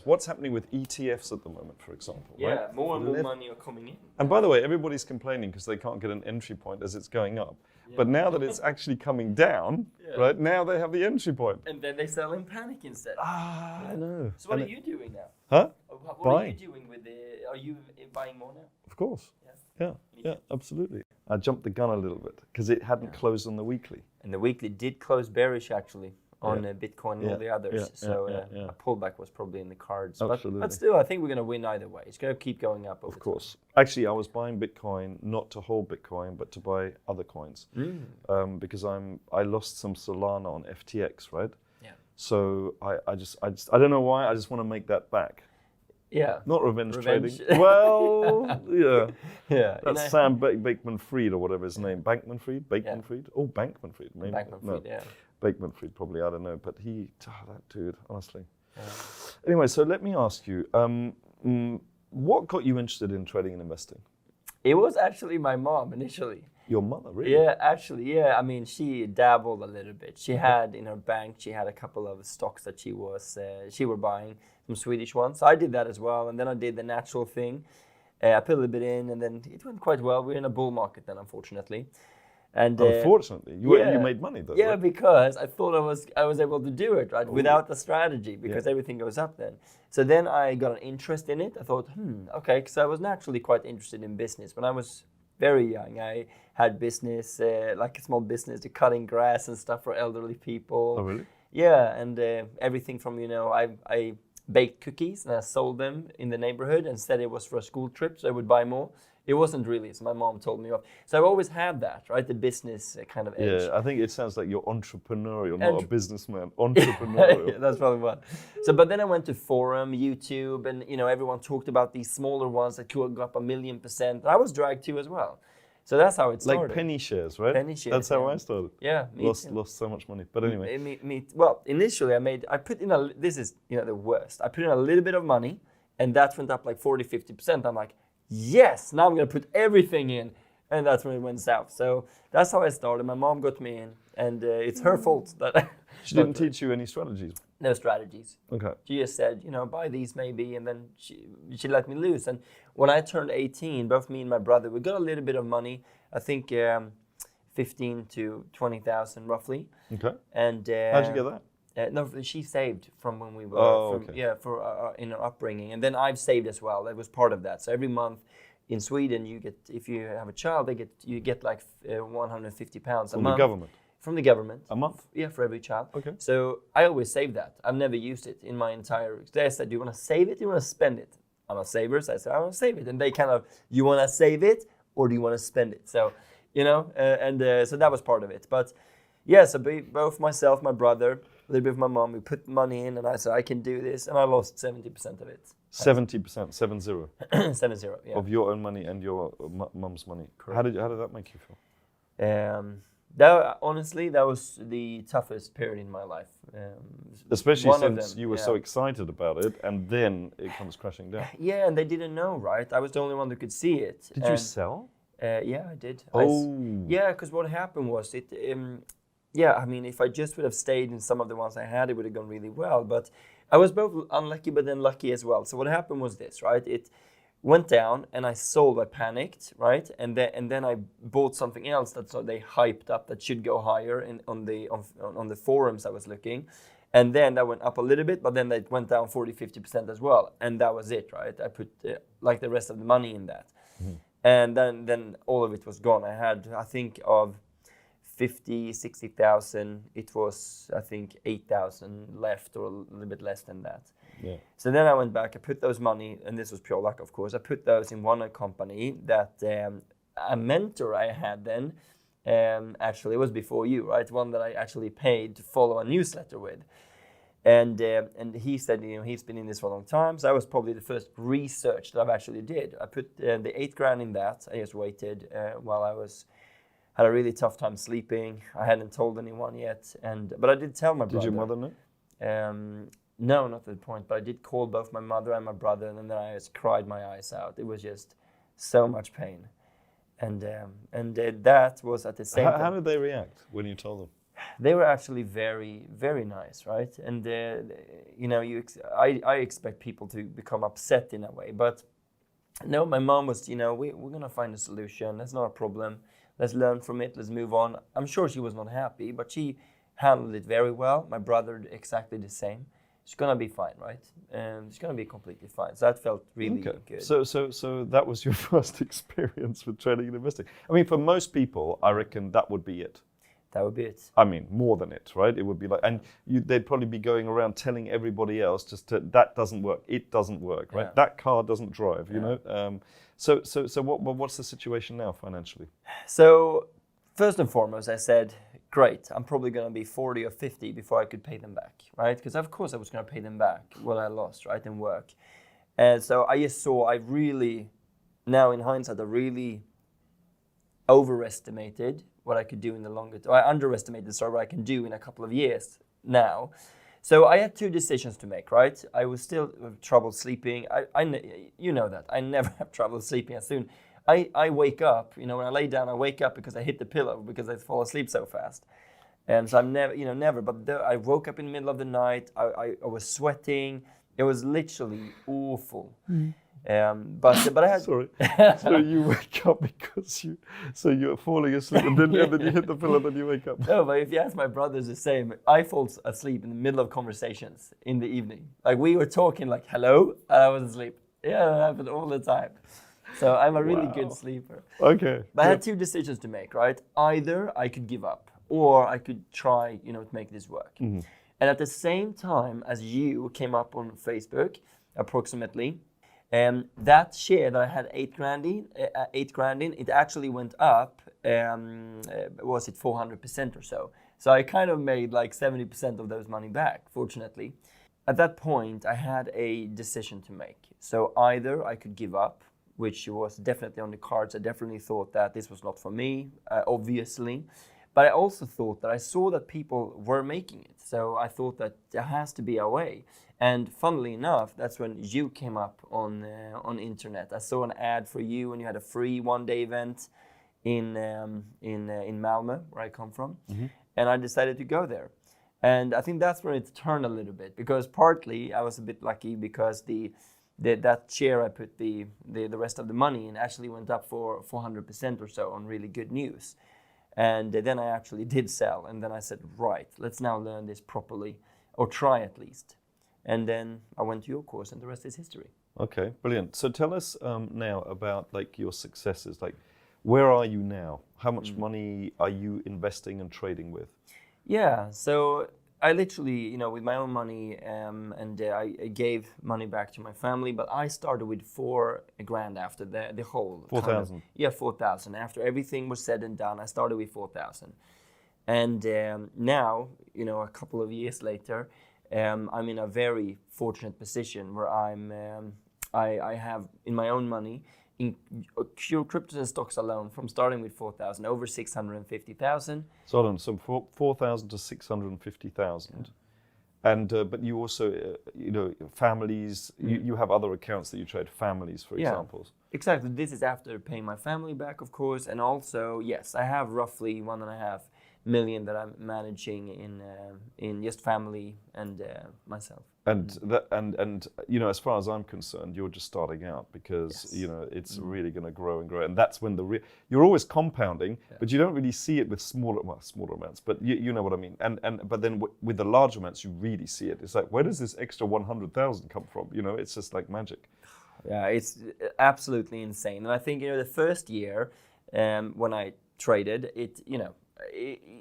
What's happening with ETFs at the moment, for example? Yeah, right? more and more money are coming in. And by the way, everybody's complaining because they can't get an entry point as it's going up. Yeah. But now that it's actually coming down, right, now they have the entry point. And then they sell in panic instead. I know. So what are you doing now? Huh? What are you doing with the, are you buying more now? Of course. Yeah, absolutely. I jumped the gun a little bit because it hadn't closed on the weekly. And the weekly did close bearish actually on Bitcoin and all the others. A pullback was probably in the cards. Absolutely. But still, I think we're going to win either way. It's going to keep going up. Of course. Actually, I was buying Bitcoin not to hold Bitcoin, but to buy other coins. Because I lost some Solana on FTX, right? Yeah. So I I don't know why. I just want to make that back. Yeah. Not revenge trading. Well, yeah. Yeah. That's Sam Bankman-Fried or whatever his name. Bankman-Fried? Bankman-Fried? Oh, Bankman-Fried. Maybe. Bankman-Fried, yeah. Bankman-Fried, probably. I don't know. But that dude, honestly. Yeah. Anyway, so let me ask you, what got you interested in trading and investing? It was actually my mom initially. Your mother, really? Yeah, actually, yeah. I mean, she dabbled a little bit. She had in her bank, she had a couple of stocks that she were buying, some Swedish ones. So I did that as well, and then I did the natural thing. I put a little bit in, and then it went quite well. We're in a bull market then, unfortunately. And unfortunately, you made money though. Yeah, right? Because I thought I was able to do it right without the strategy because everything goes up then. So then I got an interest in it. I thought, okay, because I was naturally quite interested in business when I was very young. I had business, like a small business, to cutting grass and stuff for elderly people. Oh, really? Yeah, and everything from, I baked cookies and I sold them in the neighborhood and said it was for a school trip, so I would buy more. It wasn't really, so my mom told me off. So I've always had that, right? The business kind of edge. Yeah, I think it sounds like you're entrepreneurial, not a businessman. Entrepreneurial. Yeah, that's probably what. So, but then I went to forum, YouTube, and everyone talked about these smaller ones that could go up 1,000,000%. And I was dragged to as well. So that's how it started. Like penny shares, right? Penny shares. That's how I started. Yeah, lost so much money. But anyway. Well, initially I put in this is the worst. I put in a little bit of money, and that went up like 40-50%. I'm like, yes, now I'm going to put everything in. And that's when it went south. So that's how I started. My mom got me in, and it's her fault that she didn't teach you any strategies. No strategies. Okay. She just said, buy these maybe, and then she let me loose. And when I turned 18, both me and my brother, we got a little bit of money. I think 15 to 20,000 roughly. Okay. And how'd you get that? No, she saved from when we were in our upbringing, and then I've saved as well. That was part of that. So every month in Sweden, you get, if you have a child, you get like 150 pounds a month. From the government? From the government. A month? Yeah, for every child. Okay. So I always save that. I've never used it in my entire. They said, "Do you want to save it? Do you want to spend it?" I'm a saver, so I said, "I want to save it." And they kind of, "You want to save it, or do you want to spend it?" So, so that was part of it. But yeah, so both myself, my brother, a little bit of my mom, we put money in, and I said, "I can do this," and I lost 70% of it. 70%, 70. 70, yeah. Of your own money and your mum's money. Correct. How did that make you feel? Honestly, that was the toughest period in my life. Especially since you were so excited about it, and then it comes crashing down. Yeah, and they didn't know, right? I was the only one who could see it. Did you sell? Yeah, I did. Oh. Yeah, because what happened was I mean, if I just would have stayed in some of the ones I had, it would have gone really well. But I was both unlucky, but then lucky as well. So what happened was this, right? It went down, and I sold. I panicked, right? And then I bought something else that they hyped up that should go higher on the forums I was looking. And then that went up a little bit, but then it went down 40-50% as well. And that was it, right? I put like the rest of the money in that. Mm-hmm. And then all of it was gone. I had, I think, of 50,000-60,000, it was, I think, 8,000 left, or a little bit less than that. Yeah. So then I went back, I put those money, and this was pure luck, of course. I put those in one company that a mentor I had then, actually, it was before you, right? One that I actually paid to follow a newsletter with. And he said, he's been in this for a long time. So that was probably the first research that I've actually did. I put the 8 grand in that. I just waited while I had a really tough time sleeping. I hadn't told anyone yet, but I did tell my brother. Did your mother know? No, not at the point. But I did call both my mother and my brother, and then I just cried my eyes out. It was just so much pain, and that was at the same time. How did they react when you told them? They were actually very, very nice, right? And you know, I expect people to become upset in a way, but no, my mom was, you know, we're gonna find a solution. That's not a problem. Let's learn from it. Let's move on. I'm sure she was not happy, but she handled it very well. My brother exactly the same. It's gonna be fine, right? It's gonna be completely fine. So that felt really good. So that was your first experience with trading and investing. I mean, for most people, I reckon that would be it. That would be it. I mean, more than it, right? It would be like, and they'd probably be going around telling everybody else that doesn't work. It doesn't work, right? Yeah. That car doesn't drive, you know. So what's the situation now financially? So first and foremost, I said, great. I'm probably going to be 40 or 50 before I could pay them back, right? Because of course I was going to pay them back what I lost, right, in work. And so I just saw, now in hindsight, I really overestimated what I could do in the longer term. I underestimated, what I can do in a couple of years now. So I had two decisions to make, right? I was still have trouble sleeping. You know that. I never have trouble sleeping as soon. I wake up, you know, when I lay down, I wake up because I hit the pillow because I fall asleep so fast. And so I'm never, but I woke up in the middle of the night. I was sweating. It was literally awful. But I had... Sorry. So you wake up because you're falling asleep and then you hit the pillow and then you wake up. No, but if you ask my brothers the same, I fall asleep in the middle of conversations in the evening. Like we were talking like, hello, and I was asleep. Yeah, that happened all the time. So I'm a really good sleeper. Okay. But I had two decisions to make, right? Either I could give up or I could try, you know, to make this work. Mm-hmm. And at the same time as you came up on Facebook, approximately, that share that I had 8 grand in, it actually went up, was it 400% or so. So I kind of made like 70% of those money back, fortunately. At that point, I had a decision to make. So either I could give up, which was definitely on the cards. I definitely thought that this was not for me, obviously. But I also thought that I saw that people were making it. So I thought that there has to be a way. And funnily enough, that's when you came up on internet. I saw an ad for you, and you had a free one-day event in Malmö, where I come from, and I decided to go there. And I think that's where it turned a little bit, because partly I was a bit lucky because that share I put the rest of the money in actually went up for 400% or so on really good news. And then I actually did sell, and then I said, right, let's now learn this properly, or try at least. And then I went to your course, and the rest is history. Okay, brilliant. So tell us now about like your successes. Like, where are you now? How much money are you investing and trading with? Yeah, so I literally, you know, with my own money, and I gave money back to my family, but I started with 4 grand after the whole. 4,000. Yeah, 4,000. After everything was said and done, I started with 4,000. And now, you know, a couple of years later, I'm in a very fortunate position where I have in my own money, in pure cryptos and stocks alone, from starting with 4,000 over 650,000. So hold on, so 4,000 to 650,000, and but you also, you know, families. You have other accounts that you trade, families, for example. Exactly. This is after paying my family back, of course, and also yes, I have roughly 1.5 million that I'm managing in just family and myself. And and you know, as far as I'm concerned, you're just starting out, because you know it's really going to grow and grow, and that's when you're always compounding, but you don't really see it with smaller amounts. But you know what I mean. And but then with the large amounts, you really see it. It's like, where does this extra 100,000 come from? You know, it's just like magic. Yeah, it's absolutely insane. And I think, you know, the first year when I traded it, you know,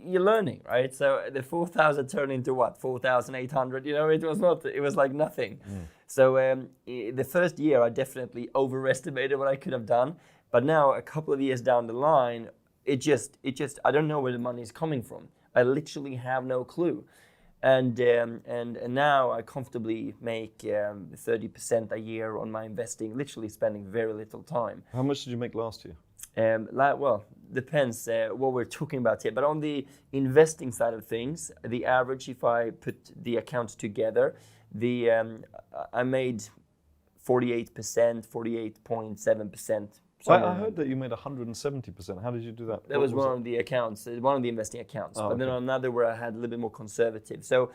you're learning, right? So the 4,000 turned into what? 4,800. You know, it was like nothing. So the first year I definitely overestimated what I could have done. But now, a couple of years down the line, it just I don't know where the money is coming from. I literally have no clue. And now I comfortably make 30% a year on my investing, literally spending very little time. How much did you make last year? Well, depends what we're talking about here. But on the investing side of things, the average, if I put the accounts together, I made 48%, 48.7%, I heard that you made 170%. How did you do that? That was one of the accounts, one of the investing accounts. But then on another where I had a little bit more conservative. So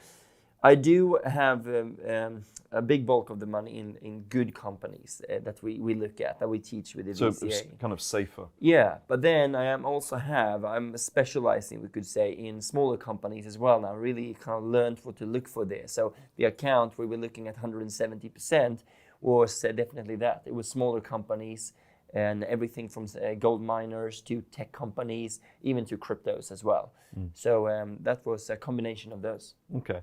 I do have a big bulk of the money in good companies that we look at, that we teach with the VCA. So it's kind of safer. Yeah, but then I'm specializing, we could say, in smaller companies as well now. Really kind of learned what to look for there. So the account where we're looking at 170% was definitely that. It was smaller companies and everything from gold miners to tech companies, even to cryptos as well. So that was a combination of those. Okay.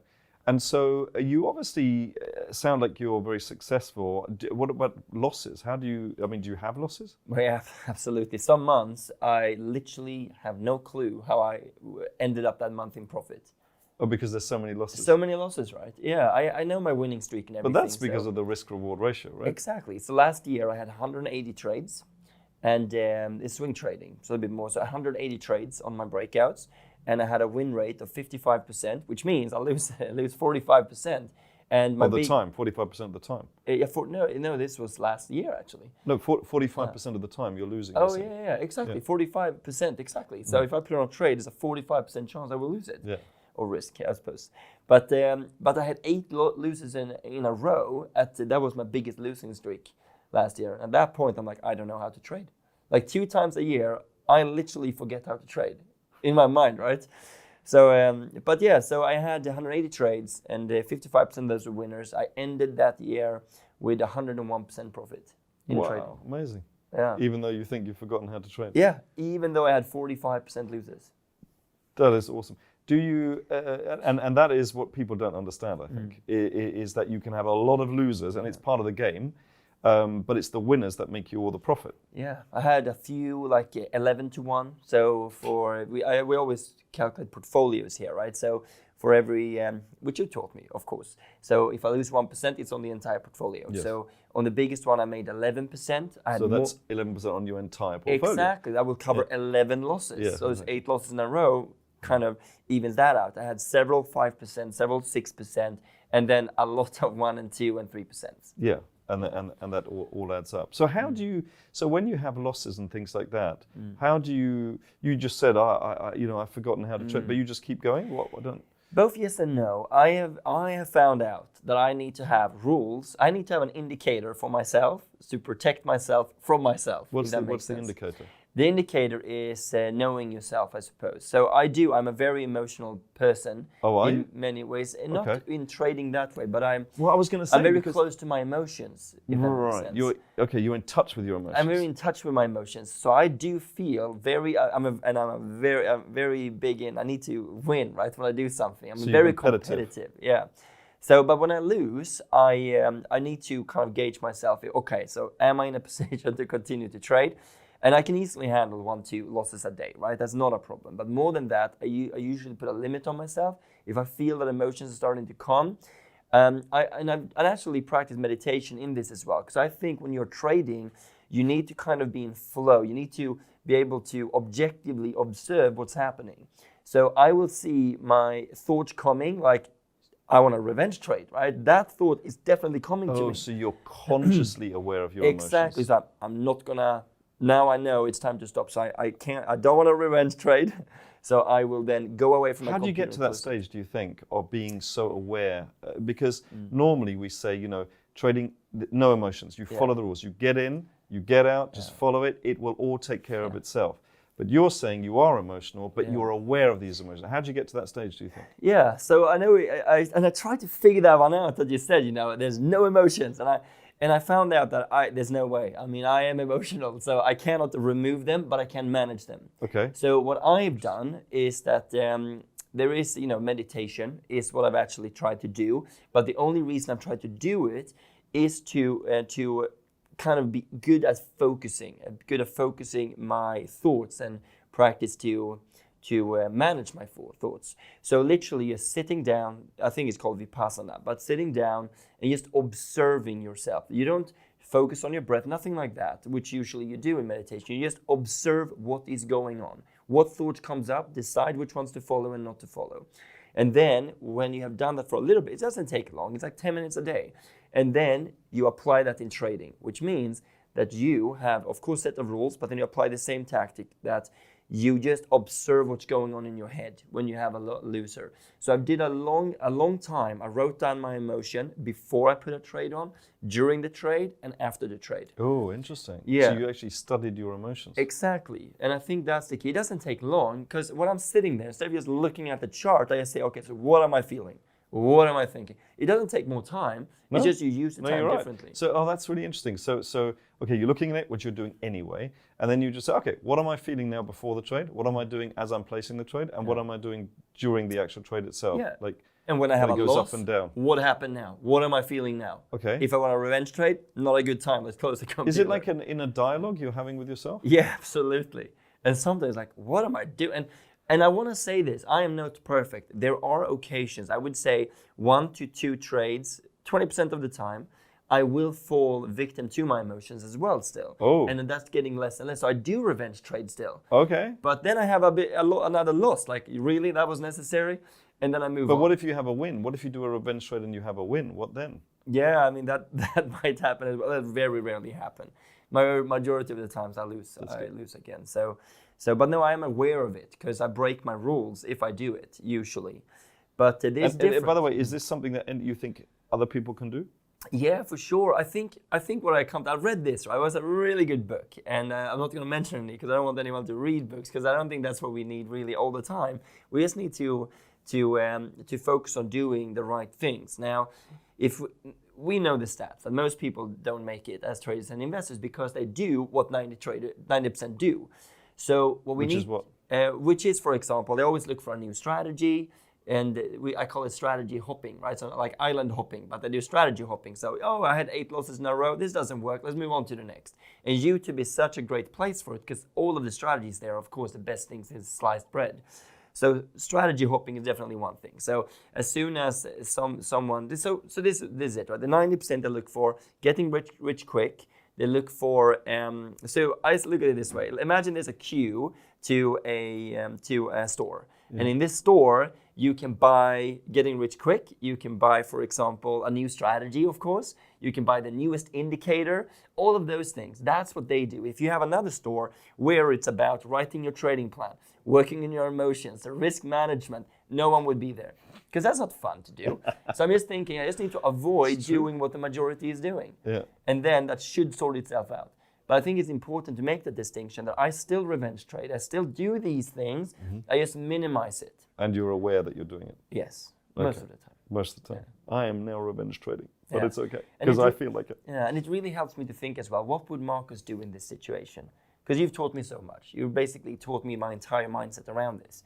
And so you obviously sound like you're very successful. What about losses? do you have losses? Well, yeah, absolutely. Some months I literally have no clue how I ended up that month in profit. Oh, because there's so many losses. So many losses, right? Yeah, I know my winning streak and everything. But that's because of the risk-reward ratio, right? Exactly. So last year I had 180 trades, and it's swing trading, so a bit more. So 180 trades on my breakouts, and I had a win rate of 55%, which means I lose 45%. And my 45% of the time. No, this was last year actually. No, 45% of the time you're losing. Oh yeah, exactly. 45%, exactly. So if I put it on a trade, there's a 45% chance I will lose it. Yeah. Or risk, I suppose. But I had 8 losses in a row. That was my biggest losing streak last year. At that point, I'm like, I don't know how to trade. Like 2 times a year, I literally forget how to trade in my mind, right? So, so I had 180 trades, and 55% of those were winners. I ended that year with 101% profit in trading. Wow, amazing. Yeah. Even though you think you've forgotten how to trade. Yeah, even though I had 45% losers. That is awesome. Do you, and that is what people don't understand, I think, is that you can have a lot of losers, and it's part of the game, but it's the winners that make you all the profit. Yeah, I had a few, like 11-1. So we always calculate portfolios here, right? So for every, which you taught me, of course. So if I lose 1%, it's on the entire portfolio. Yes. So on the biggest one, I made 11%. So that's 11% on your entire portfolio. Exactly, that will cover 11 losses. Yeah, so those 8 losses in a row kind of evens that out. I had several 5%, several 6%, and then a lot of 1 and 2 and 3%. Yeah, and that all adds up. So how do you? So when you have losses and things like that, how do you? You just said, I've forgotten how to trade, but you just keep going. What? I don't. Both yes and no. I have found out that I need to have rules. I need to have an indicator for myself to protect myself from myself. What's the indicator? The indicator is knowing yourself, I suppose. So I'm a very emotional person in many ways. And not in trading that way, but I'm very close to my emotions, if that makes sense. You're in touch with your emotions. I'm very in touch with my emotions. So I do feel I'm very big in, I need to win, right, when I do something. I'm very competitive. Yeah. So, but when I lose, I need to kind of gauge myself. Okay, so am I in a position to continue to trade? And I can easily handle 1-2 losses a day, right? That's not a problem. But more than that, I usually put a limit on myself. If I feel that emotions are starting to come, I actually practice meditation in this as well. Because I think when you're trading, you need to kind of be in flow. You need to be able to objectively observe what's happening. So I will see my thoughts coming, like, I want a revenge trade, right? That thought is definitely coming to me. Oh, so you're consciously aware of your emotions. Exactly. So I'm not gonna. Now I know it's time to stop. So I don't want a revenge trade. So I will then go away from my computer. How do you get to that stage, do you think, of being so aware? Because normally we say, trading, no emotions. You follow the rules. You get in, you get out, just follow it. It will all take care of itself. But you're saying you are emotional, but you're aware of these emotions. How do you get to that stage, do you think? Yeah, so I know, I tried to figure that one out that you said, there's no emotions. And I found out that there's no way. I mean, I am emotional, so I cannot remove them, but I can manage them. Okay. So what I've done is that there is, meditation is what I've actually tried to do. But the only reason I've tried to do it is to kind of be good at focusing my thoughts and practice to manage my thoughts. So literally you're sitting down, I think it's called Vipassana, but sitting down and just observing yourself. You don't focus on your breath, nothing like that, which usually you do in meditation. You just observe what is going on. What thought comes up, decide which ones to follow and not to follow. And then when you have done that for a little bit, it doesn't take long, it's like 10 minutes a day. And then you apply that in trading, which means that you have, of course, set of rules, but then you apply the same tactic that you just observe what's going on in your head when you have a loser. So I did a long time. I wrote down my emotion before I put a trade on, during the trade, and after the trade. Oh, interesting. Yeah. So you actually studied your emotions. Exactly. And I think that's the key. It doesn't take long, because when I'm sitting there, instead of just looking at the chart, I just say, okay, so what am I feeling? What am I thinking? It doesn't take more time. No. It's just you use the time differently. Right. So, that's really interesting. So, okay, you're looking at it, what you're doing anyway, and then you just say, okay, what am I feeling now before the trade? What am I doing as I'm placing the trade? And what am I doing during the actual trade itself? Yeah. Like, and when I have a goes loss, up and down. What happened now? What am I feeling now? Okay. If I want a revenge trade, not a good time. Let's close the computer. Is it like an inner dialogue you're having with yourself? Yeah, absolutely. And sometimes like, what am I doing? And I want to say this, I am not perfect. There are occasions, I would say 1 to 2 trades, 20% of the time, I will fall victim to my emotions as well still. Oh. And then that's getting less and less. So I do revenge trade still. Okay. But then I have another loss, like really, that was necessary? And then I move on. But what if you have a win? What if you do a revenge trade and you have a win? What then? Yeah, I mean, that might happen as well. That very rarely happen. Majority of the times I lose again. But no, I am aware of it because I break my rules if I do it, usually. But it is different. And by the way, is this something that you think other people can do? Yeah, for sure. I think what I read this, right? It was a really good book. And I'm not going to mention it because I don't want anyone to read books because I don't think that's what we need really all the time. We just need to focus on doing the right things. Now, if we know the stats that most people don't make it as traders and investors because they do what 90% do. So what we need, which is, for example, they always look for a new strategy, and I call it strategy hopping, right? So like island hopping, but they do strategy hopping. So, I had 8 losses in a row. This doesn't work. Let's move on to the next. And YouTube is such a great place for it because all of the strategies there, of course, the best things is sliced bread. So strategy hopping is definitely one thing. So as soon as someone, so this is it, right? The 90% they look for getting rich quick. They look for, so I just look at it this way. Imagine there's a queue to a store. Yeah. And in this store, you can buy getting rich quick. You can buy, for example, a new strategy, of course. You can buy the newest indicator, all of those things. That's what they do. If you have another store where it's about writing your trading plan, working in your emotions, the risk management, no one would be there. Because that's not fun to do. So I'm just thinking, I just need to avoid doing what the majority is doing. Yeah. And then that should sort itself out. But I think it's important to make the distinction that I still revenge trade. I still do these things. Mm-hmm. I just minimize it. And you're aware that you're doing it? Yes, most of the time. Most of the time. Yeah. I am now revenge trading, but it's okay, because I feel like it. Yeah, and it really helps me to think as well, what would Marcus do in this situation? Because you've taught me so much. You basically taught me my entire mindset around this.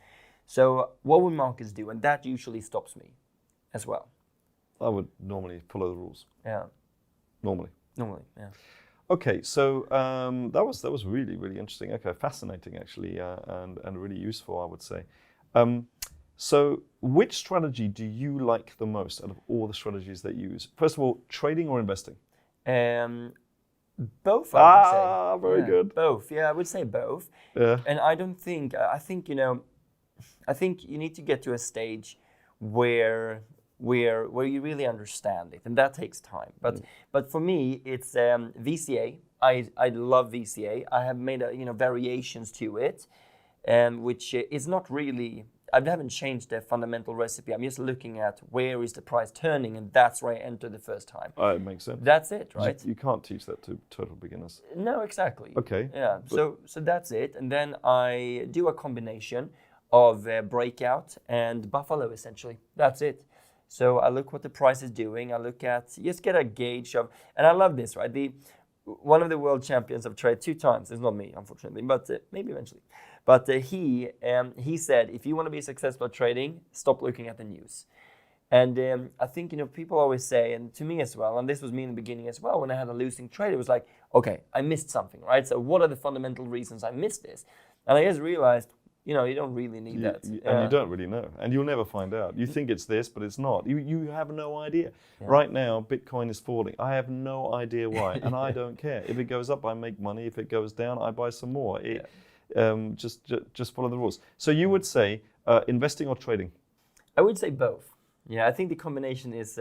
So what would Marcus do? And that usually stops me as well. I would normally follow the rules. Yeah. Normally, yeah. Okay, so that was really, really interesting. Okay, fascinating actually, and really useful, I would say. So which strategy do you like the most out of all the strategies that you use? First of all, trading or investing? Both, I would say. Very good. Both, yeah, I would say both. Yeah. And I think you need to get to a stage where you really understand it, and that takes time. But for me, it's VCA. I love VCA. I have made variations to it, which is not really. I haven't changed the fundamental recipe. I'm just looking at where is the price turning, and that's where I enter the first time. It makes sense. That's it, right? You can't teach that to total beginners. No, exactly. Okay. Yeah. So that's it, and then I do a combination of breakout and buffalo, essentially. That's it. So I look what the price is doing. I look at, just get a gauge of, and I love this, right? One of the world champions of trade 2 times, it's not me, unfortunately, but maybe eventually. But he said, if you want to be successful at trading, stop looking at the news. And I think, people always say, and to me as well, and this was me in the beginning as well, when I had a losing trade, it was like, okay, I missed something, right? So what are the fundamental reasons I missed this? And I just realized, you don't really need that. And you don't really know. And you'll never find out. You think it's this, but it's not. You have no idea. Yeah. Right now, Bitcoin is falling. I have no idea why. And I don't care. If it goes up, I make money. If it goes down, I buy some more. Just follow the rules. So you would say investing or trading? I would say both. Yeah, I think the combination is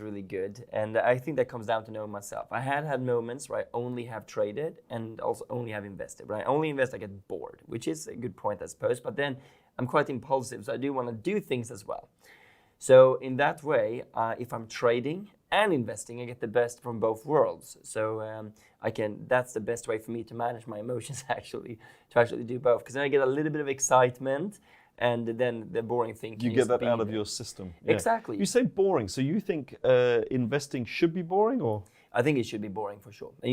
really good, and I think that comes down to knowing myself. I had moments where I only have traded and also only have invested. When I only invest, I get bored, which is a good point, I suppose. But then I'm quite impulsive, so I do want to do things as well. So in that way, if I'm trading and investing, I get the best from both worlds. So that's the best way for me to manage my emotions to actually do both. Because then I get a little bit of excitement, and then the boring thing can you get that out of your system. Yeah. Exactly. You say boring, so you think investing should be boring, or? I think it should be boring for sure. And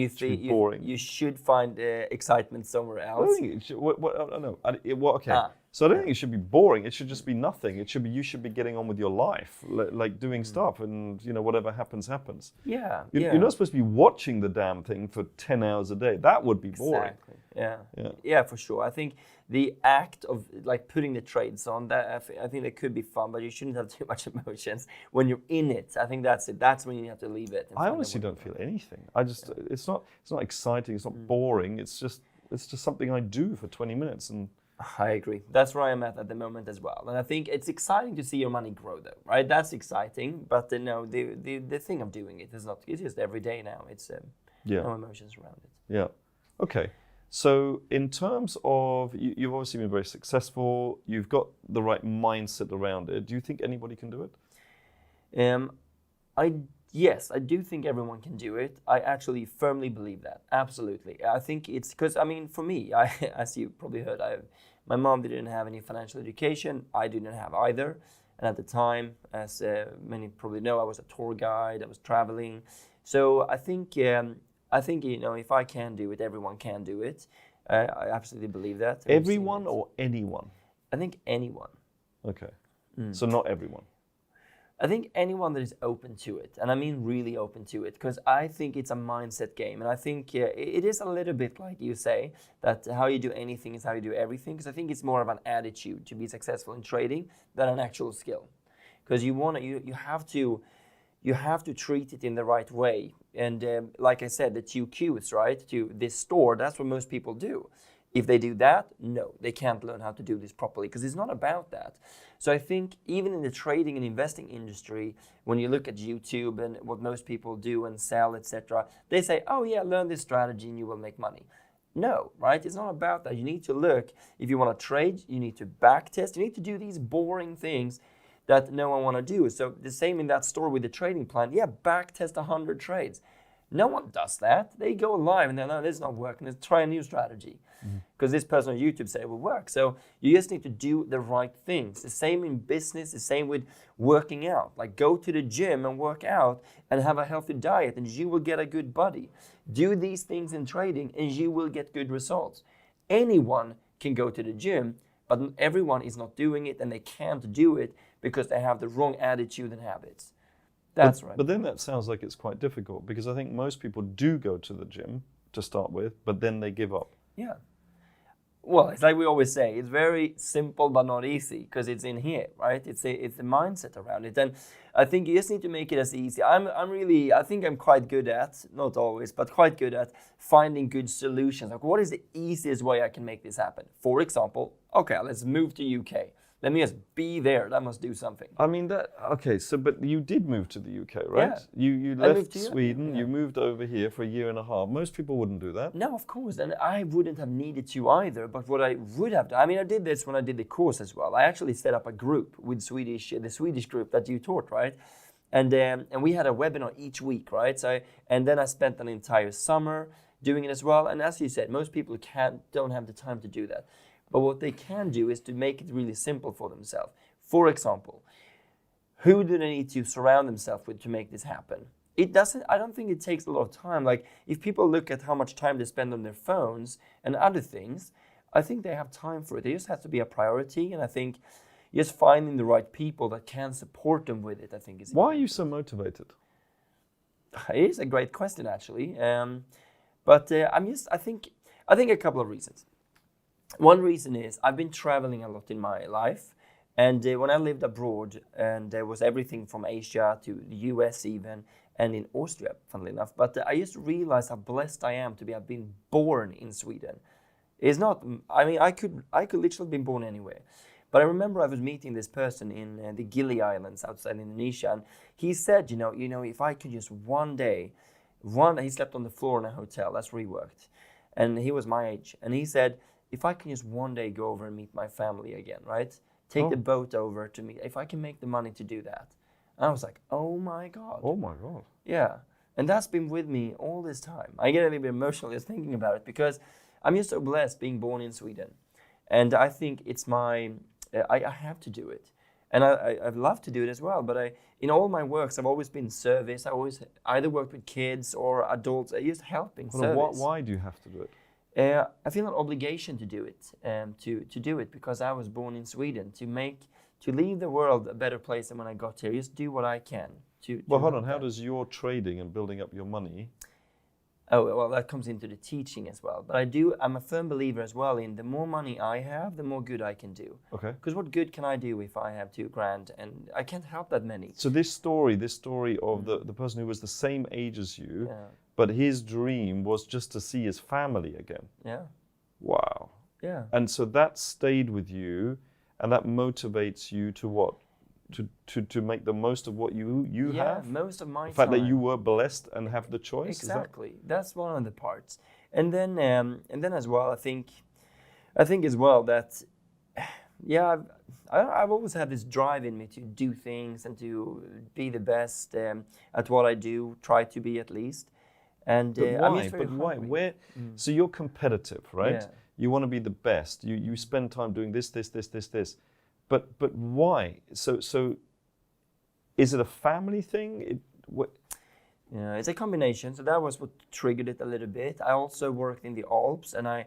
you should find excitement somewhere else. I don't think it should, okay. So I don't think it should be boring. It should just be nothing. You should be getting on with your life, like doing stuff, and whatever happens, happens. Yeah. You're not supposed to be watching the damn thing for 10 hours a day. That would be boring. Exactly. Yeah, for sure. I think the act of like putting the trades on, that I think that could be fun, but you shouldn't have too much emotions when you're in it. I think that's it. That's when you have to leave it. I honestly don't feel anything. It's not exciting. It's not boring. It's just something I do for 20 minutes and. I agree. That's where I'm at the moment as well. And I think it's exciting to see your money grow, though, right? That's exciting. But the thing of doing it is not. It's just every day now. It's no emotions around it. Yeah. Okay. So in terms of you've obviously been very successful. You've got the right mindset around it. Do you think anybody can do it? Yes, I do think everyone can do it. I actually firmly believe that. Absolutely. I think it's because, for me, as you probably heard, my mom didn't have any financial education. I didn't have either. And at the time, as many probably know, I was a tour guide. I was traveling. So I think if I can do it, everyone can do it. I absolutely believe that. Everyone or anyone? I think anyone. Okay. So not everyone. I think anyone that is open to it, and I mean really open to it, because I think it's a mindset game. And I think it is a little bit like you say, that how you do anything is how you do everything, because I think it's more of an attitude to be successful in trading than an actual skill. Because you have to treat it in the right way. And like I said, the 2 Qs, right, to this store, that's what most people do. If they do that, no, they can't learn how to do this properly, because it's not about that. So I think even in the trading and investing industry, when you look at YouTube and what most people do and sell, etc., they say, oh yeah, learn this strategy and you will make money. No, right? It's not about that. You need to look, if you want to trade, you need to back test, you need to do these boring things that no one want to do. So the same in that store with the trading plan, back test 100 trades. No one does that. They go live and they're, no, this is not working. Let's try a new strategy. Because this person on YouTube said it will work. So you just need to do the right things. The same in business, the same with working out. Like go to the gym and work out and have a healthy diet and you will get a good body. Do these things in trading and you will get good results. Anyone can go to the gym, but everyone is not doing it and they can't do it because they have the wrong attitude and habits. That's right. But then that sounds like it's quite difficult, because I think most people do go to the gym to start with, but then they give up. Yeah. Well, it's like we always say, it's very simple but not easy, because it's in here, right? It's the mindset around it. And I think you just need to make it as easy. I think I'm quite good at, not always, but quite good at finding good solutions. Like, what is the easiest way I can make this happen? For example, okay, let's move to UK. Let me just be there. That must do something. I mean, but you did move to the UK, right? Yeah. You left Sweden, you moved over here for 1.5 years. Most people wouldn't do that. No, of course. And I wouldn't have needed to either. But what I would have done, I did this when I did the course as well. I actually set up a group with the Swedish group that you taught, right? And we had a webinar each week, right? And then I spent an entire summer doing it as well. And as you said, most people don't have the time to do that. But what they can do is to make it really simple for themselves. For example, who do they need to surround themselves with to make this happen? I don't think it takes a lot of time. Like, if people look at how much time they spend on their phones and other things, I think they have time for it. It just has to be a priority. And I think just finding the right people that can support them with it, I think is important. Why are you so motivated? It is a great question, actually. I think a couple of reasons. One reason is I've been traveling a lot in my life, and when I lived abroad, and there was everything from Asia to the US even, and in Austria, funnily enough, but I just realized how blessed I am to have been born in Sweden. It's not, I could literally have been born anywhere, But I remember I was meeting this person in the Gili Islands outside Indonesia, and he said, if I could just one day, he slept on the floor in a hotel, that's where he worked, and he was my age, and he said, if I can just one day go over and meet my family again, right? Take the boat over to meet, if I can make the money to do that. And I was like, oh my God. Oh my God. Yeah. And that's been with me all this time. I get a little bit emotional just thinking about it because I'm just so blessed being born in Sweden. And I think it's I have to do it. And I'd love to do it as well. But in all my works, I've always been service. I always either worked with kids or adults, just helping service. Why do you have to do it? I feel an obligation to do it, to do it because I was born in Sweden, to leave the world a better place than when I got here. Just do what I can. Well, hold on. How does your trading and building up your money? Oh, well, that comes into the teaching as well. But I'm a firm believer as well in the more money I have, the more good I can do. Okay. Because what good can I do if I have $2,000 and I can't help that many? So this story of the person who was the same age as you, but his dream was just to see his family again. Yeah. Wow. Yeah. And so that stayed with you, and that motivates you to what? To make the most of what you have? Yeah, most of my time. The fact that you were blessed and have the choice? Exactly. That's one of the parts. And then as well, I think as well that, I've always had this drive in me to do things and to be the best at what I do, try to be at least. And why? So you're competitive, right? Yeah. You want to be the best. You spend time doing this. But why? So is it a family thing? Yeah, it's a combination. So that was what triggered it a little bit. I also worked in the Alps, and I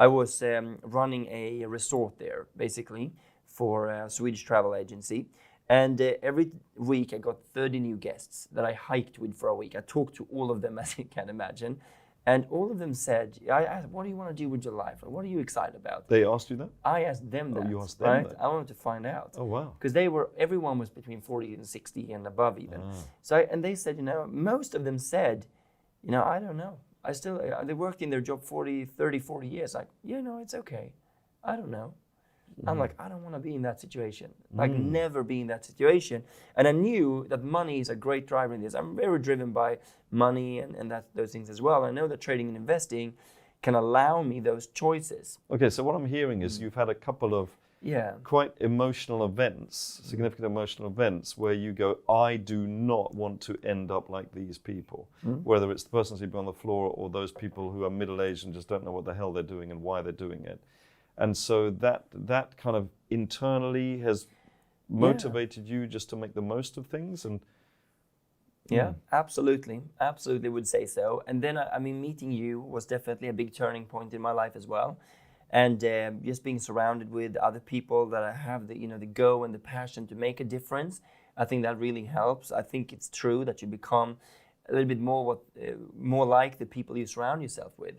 was running a resort there, basically, for a Swedish travel agency. And every week I got 30 new guests that I hiked with for a week. I talked to all of them, as you can imagine. And all of them said, I asked, what do you want to do with your life? Or what are you excited about? They asked you that? I asked them that. Oh, you asked them right? that? I wanted to find out. Oh, wow. Because everyone was between 40 and 60 and above even. And they said, most of them said, I don't know. They worked in their job 30, 40 years. Like, it's okay. I don't know. I'm like, I don't want to be in that situation. Like, never be in that situation. And I knew that money is a great driver in this. I'm very driven by money and those things as well. I know that trading and investing can allow me those choices. Okay, so what I'm hearing is you've had a couple of quite emotional events, significant emotional events, where you go, I do not want to end up like these people. Whether it's the person sleeping on the floor or those people who are middle-aged and just don't know what the hell they're doing and why they're doing it. And so that kind of internally has motivated you just to make the most of things. And absolutely would say so. And then meeting you was definitely a big turning point in my life as well. And just being surrounded with other people that I have the go and the passion to make a difference, I think that really helps. I think it's true that you become a little bit more like the people you surround yourself with.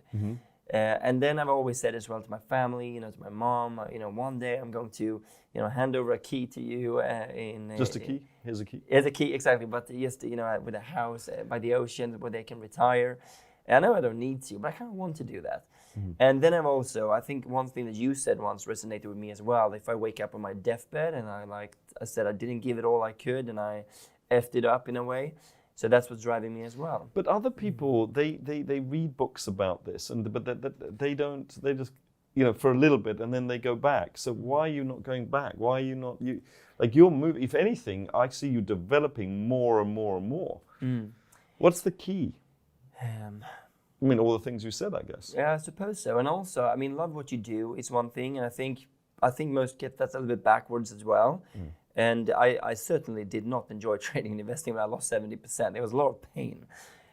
And then I've always said as well to my family, to my mom, one day I'm going to, hand over a key to you. Just a key? Here's a key. Here's a key, exactly. But just, with a house by the ocean where they can retire. And I know I don't need to, but I kind of want to do that. And then I think one thing that you said once resonated with me as well. If I wake up on my deathbed and I said I didn't give it all I could and I effed it up in a way. So that's what's driving me as well. But other people, they read books about this, but they don't. They just, for a little bit, and then they go back. So why are you not going back? Why are you not you're moving? If anything, I see you developing more and more and more. What's the key? All the things you said, I guess. Yeah, I suppose so. And also, love what you do is one thing, and I think most get that a little bit backwards as well. And I certainly did not enjoy trading and investing when I lost 70%. There was a lot of pain.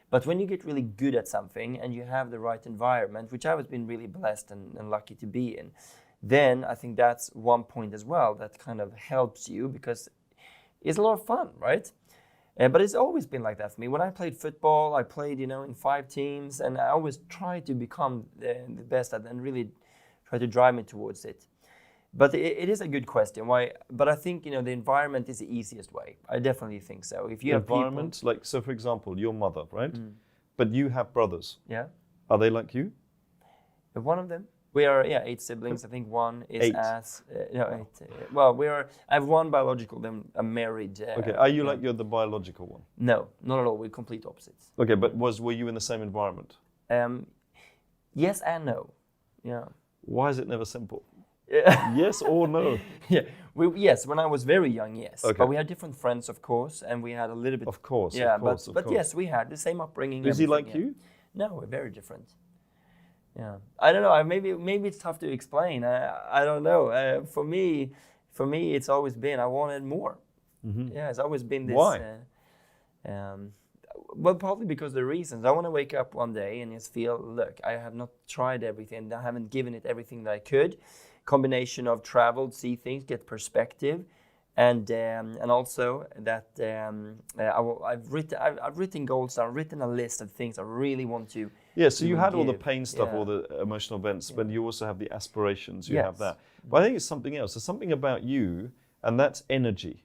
But when you get really good at something and you have the right environment, which I was been really blessed and lucky to be in, then I think that's one point as well that kind of helps you because it's a lot of fun, right? But it's always been like that for me. When I played football, I played, in 5 teams, and I always tried to become the best at it and really try to drive me towards it. But it is a good question. Why? But I think the environment is the easiest way. I definitely think so. If you have environment, people, so for example, your mother, right? But you have brothers. Yeah. Are they like you? One of them. We are 8 siblings. I think one is 8. 8. Well, I have one biological, then a married. Okay. Are you like you're the biological one? No, not at all. We're complete opposites. Okay, but were you in the same environment? Yes and no. Yeah. Why is it never simple? Yes or no? Yeah. Yes, when I was very young, yes. Okay. But we had different friends, of course, and we had a little bit. Of course. Yeah, of course, but yes, we had the same upbringing. Is he like you? No, we're very different. Yeah, I don't know. Maybe it's tough to explain. I don't know. For me, it's always been I wanted more. Mm-hmm. Yeah, it's always been this. Why? Well, partly because the reasons. I want to wake up one day and just feel, look, I have not tried everything. I haven't given it everything that I could. Combination of travel, see things, get perspective, and also that I've written goals. I've written a list of things I really want to. Yeah, so you had all the pain stuff, all the emotional events, but you also have the aspirations. You have that. But I think it's something else. There's something about you, and that's energy,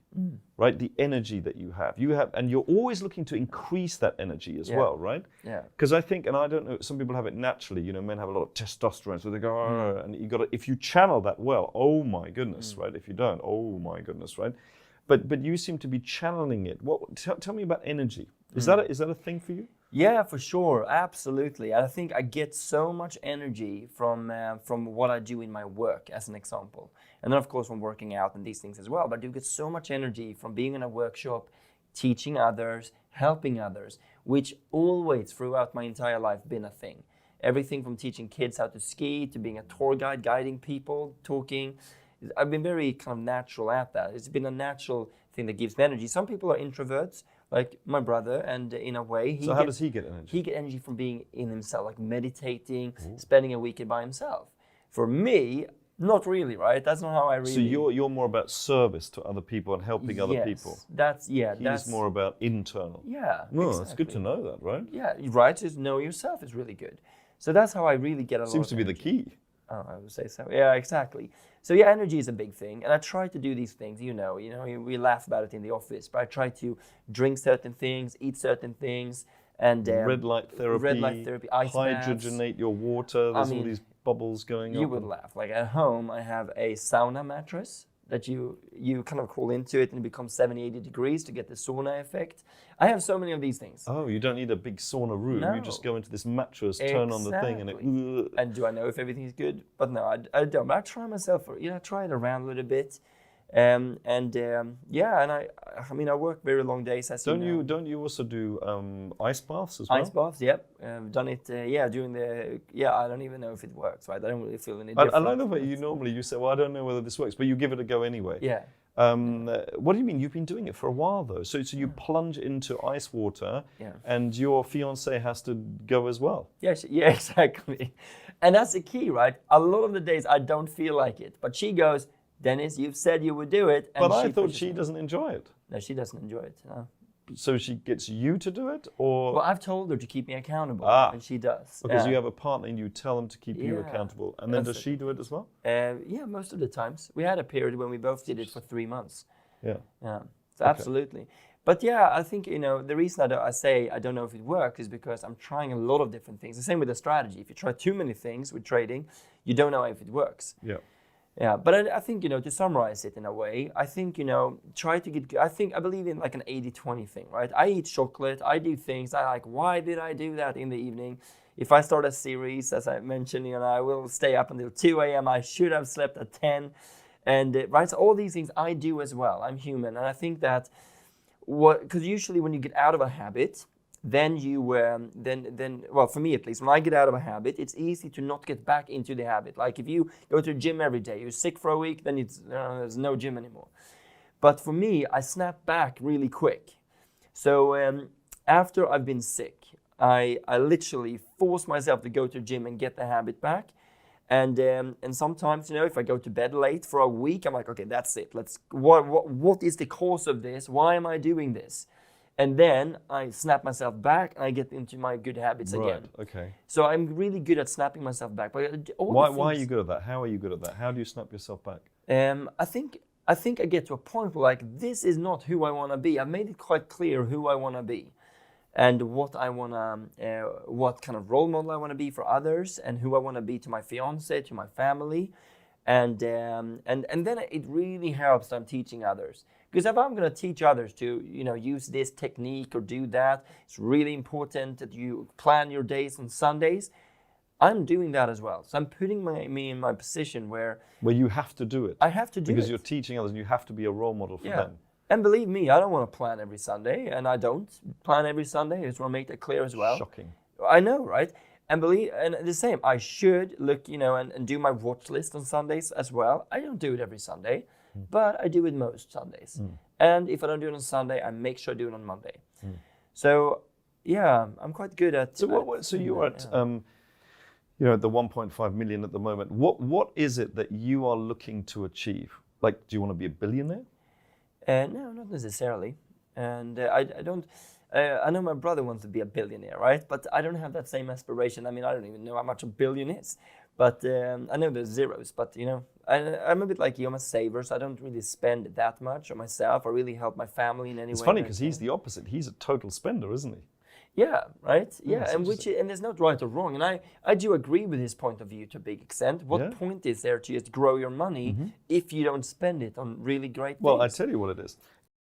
right? The energy that you have, and you're always looking to increase that energy as well, right? Yeah. Because I think, and I don't know, some people have it naturally. You know, men have a lot of testosterone, so they go, oh, and you got to. If you channel that well, oh my goodness, right? If you don't, oh my goodness, right? But you seem to be channeling it. Tell me about energy. Is that a thing for you? Yeah, for sure, absolutely. I think I get so much energy from what I do in my work, as an example, and then of course from working out and these things as well. But I do get so much energy from being in a workshop, teaching others, helping others, which always throughout my entire life been a thing. Everything from teaching kids how to ski to being a tour guide, guiding people, talking. I've been very kind of natural at that. It's been a natural thing that gives me energy. Some people are introverts, like my brother, and in a way, how does he get energy? He gets energy from being in himself, like meditating, spending a weekend by himself. For me, not really, right? That's not how I really. So you're more about service to other people and helping other people. He's more about internal. Yeah. No, exactly. It's good to know that, right? Yeah, right. Just know yourself is really good. So that's how I really get a lot. Seems to be the key. Oh, I would say so. Yeah, exactly. So yeah, energy is a big thing, and I try to do these things. We laugh about it in the office, but I try to drink certain things, eat certain things, and red light therapy, ice hydrogenate baths. your water. There's all these bubbles going on. You would laugh. Like at home, I have a sauna mattress that you kind of crawl into it and it becomes 70, 80 degrees to get the sauna effect. I have so many of these things. Oh, you don't need a big sauna room. No. You just go into this mattress, turn on the thing, and it. And do I know if everything is good? But no, I don't. But I try myself. I try it around a little bit. I work very long days. As Don't you also do ice baths as well? Ice baths, yep. I've done it. During the. I don't even know if it works. Right, I don't really feel any difference. I love it. You say, well, I don't know whether this works, but you give it a go anyway. Yeah. What do you mean? You've been doing it for a while though. So you plunge into ice water, and your fiance has to go as well. Yeah, exactly. And that's the key, right? A lot of the days I don't feel like it, but she goes, Dennis, you've said you would do it. And but I thought she doesn't enjoy it. No, she doesn't enjoy it. No. So she gets you to do it, or? Well, I've told her to keep me accountable, and she does. Because you have a partner and you tell them to keep you accountable. And then does she do it as well? Yeah, most of the times. We had a period when we both did it for 3 months. Yeah. Yeah. So absolutely. But yeah, I think, the reason I say I don't know if it works is because I'm trying a lot of different things. The same with the strategy. If you try too many things with trading, you don't know if it works. Yeah. Yeah, but I think, to summarize it in a way, I think, try to get, I believe in like an 80-20 thing, right? I eat chocolate, I do things, I like, why did I do that in the evening? If I start a series, as I mentioned, I will stay up until 2 a.m. I should have slept at 10. And, right, so all these things I do as well. I'm human. And I think that, because usually when you get out of a habit, then well, for me at least, when I get out of a habit, it's easy to not get back into the habit. Like if you go to the gym every day, you're sick for a week, then there's no gym anymore. But for me, I snap back really quick. So after I've been sick, I literally force myself to go to the gym and get the habit back. And sometimes, if I go to bed late for a week, I'm like, okay, that's it. What is the cause of this? Why am I doing this? And then I snap myself back and I get into my good habits again. Okay. So I'm really good at snapping myself back. But why are you good at that? How are you good at that? How do you snap yourself back? I think I get to a point where this is not who I want to be. I've made it quite clear who I want to be. and what I wanna, what kind of role model I wanna be for others, and who I wanna be to my fiance, to my family, and then it really helps that I'm teaching others. Because if I'm gonna teach others to, use this technique or do that, it's really important that you plan your days on Sundays. I'm doing that as well. So I'm putting me in my position where you have to do it. I have to do it. Because you're teaching others and you have to be a role model for them. And believe me, I don't want to plan every Sunday, and I don't plan every Sunday. I just want to make that clear as well. Shocking. I know, right? And the same, I should look, and do my watch list on Sundays as well. I don't do it every Sunday, but I do it most Sundays. And if I don't do it on Sunday, I make sure I do it on Monday. So, yeah, I'm quite good at... So you're at... the 1.5 million at the moment. What is it that you are looking to achieve? Like, do you want to be a billionaire? No, not necessarily. And I don't. I know my brother wants to be a billionaire, right? But I don't have that same aspiration. I mean, I don't even know how much a billion is. But I know there's zeros. But I'm a bit like you. I'm a saver, so I don't really spend that much on myself or really help my family in any way. It's funny because he's the opposite. He's a total spender, isn't he? Yeah, right. Yeah, and there's not right or wrong, and I do agree with his point of view to a big extent. What point is there to just grow your money if you don't spend it on really great things? Well, I tell you what it is: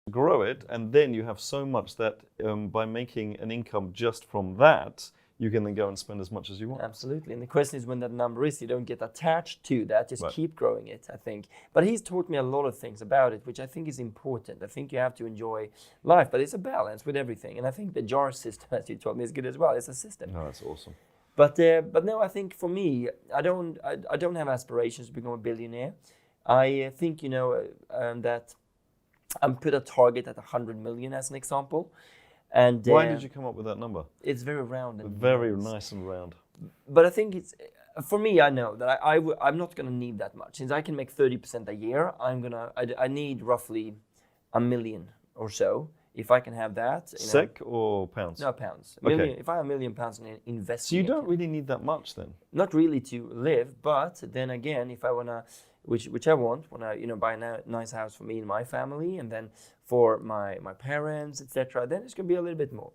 grow it, and then you have so much that by making an income just from that, you can then go and spend as much as you want. Absolutely, and the question is when that number is. You don't get attached to that; just keep growing it. I think. But he's taught me a lot of things about it, which I think is important. I think you have to enjoy life, but it's a balance with everything. And I think the jar system, as you told me, is good as well. It's a system. No, that's awesome. But no, I think for me, I don't have aspirations to become a billionaire. I think that I'm put a target at 100 million as an example. And why did you come up with that number? It's very round and very nice and round. But I think it's for me. I know that I'm not going to need that much since I can make 30% a year. I need roughly $1 million or so if I can have that. SEK or pounds? No, pounds. Okay. If I have £1 million in investment. So you don't really need that much then? Not really to live, but then again, if I wanna, which I want, buy a nice house for me and my family, and then for my parents, etc., then it's gonna be a little bit more.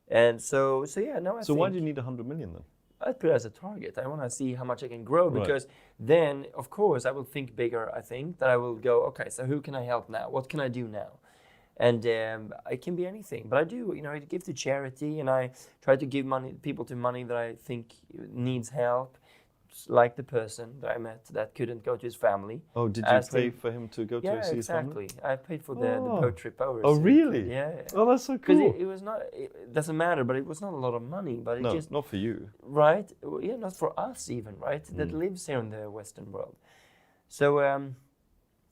And so yeah, no. So why do you need 100 million then? I put it as a target. I want to see how much I can grow because then, of course, I will think bigger. I think that I will go, okay, so who can I help now? What can I do now? And it can be anything, but I do, I give to charity, and I try to give people money that I think needs help, like the person that I met that couldn't go to his family. Oh, did you pay for him to go to see his family? Yeah, exactly. I paid for the boat trip over. Oh, really? Yeah. Oh, that's so cool. Because it was not, it doesn't matter, but it was not a lot of money. But it just not for you. Right? Yeah, not for us even, right? That lives here in the Western world. So,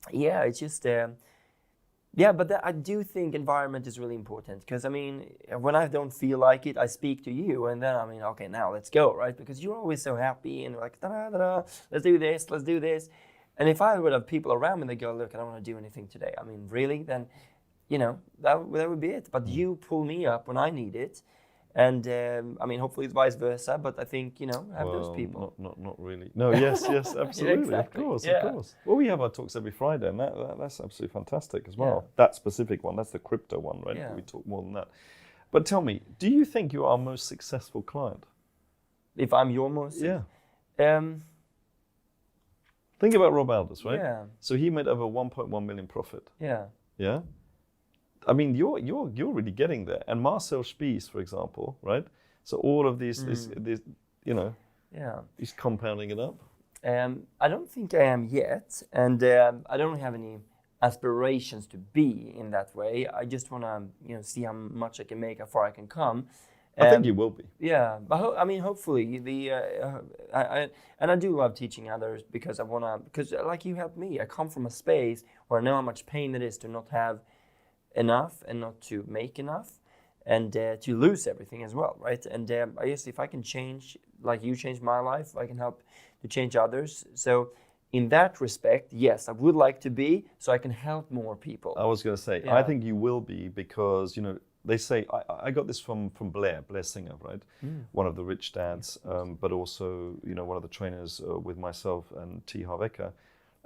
it's just... but I do think environment is really important because, when I don't feel like it, I speak to you and then okay, now let's go, right? Because you're always so happy and like, da-da-da-da, let's do this. And if I would have people around me that go, look, I don't want to do anything today. Really? Then, that would be it. But you pull me up when I need it. And hopefully it's vice versa, but I think, have those people. Not really. No, yes, absolutely. Exactly. Of course. Well, we have our talks every Friday, and that's absolutely fantastic as well. Yeah. That specific one, that's the crypto one, right? Yeah. We talk more than that. But tell me, do you think you are our most successful client? If I'm your most? Yeah. Think about Rob Alders, right? Yeah. So he made over 1.1 million profit. Yeah. Yeah. You're really getting there. And Marcel Spies, for example, right? So all of these, he's compounding it up. I don't think I am yet, and I don't have any aspirations to be in that way. I just want to, see how much I can make, how far I can come. I think you will be. Yeah, but hopefully I do love teaching others because I want to. Because like you helped me, I come from a space where I know how much pain it is to not have enough and not to make enough, and to lose everything as well, right? And I guess if I can change, like you changed my life, I can help to change others. So in that respect, yes, I would like to be, so I can help more people. I was going to say, I think you will be because, they say, I got this from Blair Singer, right? One of the rich dads, but also, one of the trainers with myself and T. Harveka.